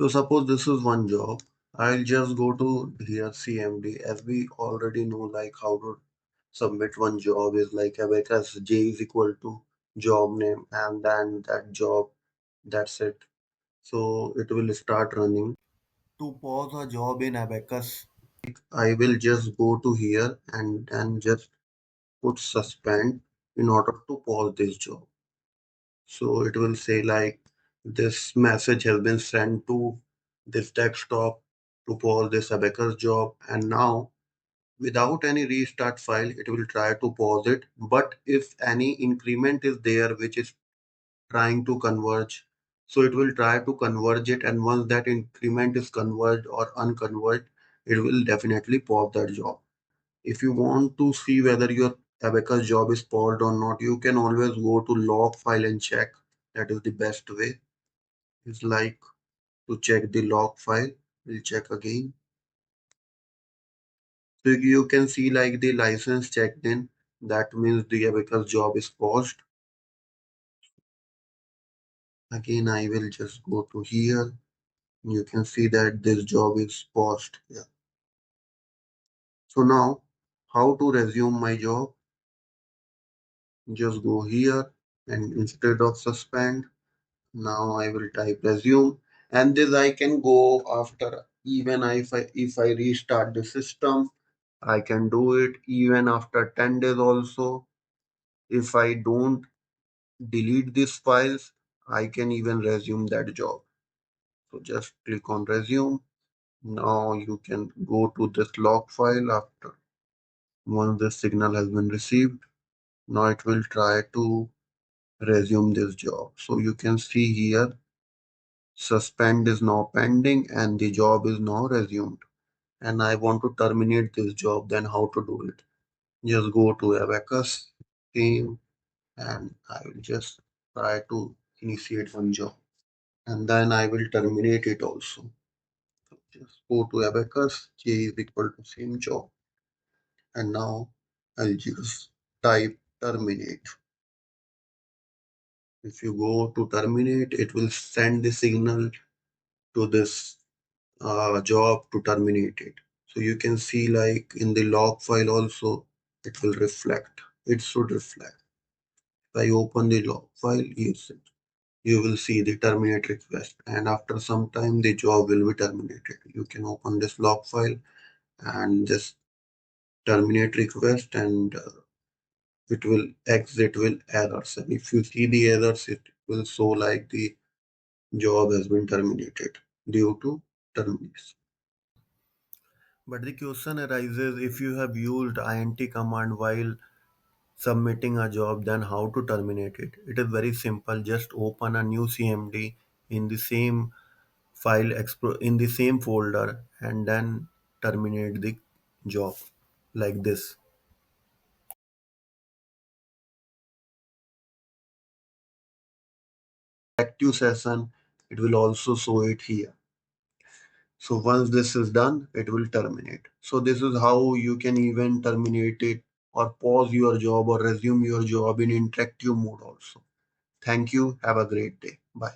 So suppose this is one job. I'll just go to here CMD, as we already know like how to submit one job is like Abaqus J is equal to job name and then that job, that's it. So it will start running. To pause a job in Abaqus, I will just go to here and then just put suspend in order to pause this job. So it will say like this message has been sent to this desktop to pause this Abaqus job, and now without any restart file it will try to pause it. But if any increment is there which is trying to converge, so it will try to converge it, and once that increment is converged or unconverged, it will definitely pause that job. If you want to see whether your Abacus job is paused or not, you can always go to log file and check. That is the best way. It's like to check the log file. We'll check again. So you can see like the license checked in. That means the Abacus job is paused. Again, I will just go to here. You can see that this job is paused. Yeah. So now, how to resume my job? Just go here and instead of suspend, now I will type resume, and this I can go after even if I restart the system, I can do it even after 10 days also. If I don't delete these files, I can even resume that job. So just click on resume. Now you can go to this log file after once the signal has been received. Now it will try to resume this job. So you can see here suspend is now pending and the job is now resumed. And I want to terminate this job, then how to do it? Just go to Abacus team and I will just try to initiate one job and then I will terminate it also. So just go to Abacus, J is equal to same job, and now I'll just type terminate. If you go to terminate, it will send the signal to this job to terminate it. So you can see like in the log file also, it will reflect. It should reflect. If I open the log file, yes, you will see the terminate request. And after some time, the job will be terminated. You can open this log file and just terminate request and it will exit with errors. And if you see the errors, it will show like the job has been terminated due to termination. But the question arises, if you have used int command while submitting a job, then how to terminate it? It is very simple. Just open a new CMD in the same in the same folder and then terminate the job like this. Active session, it will also show it here. So once this is done, it will terminate. So this is how you can even terminate it or pause your job or resume your job in interactive mode also. Thank you. Have a great day. Bye.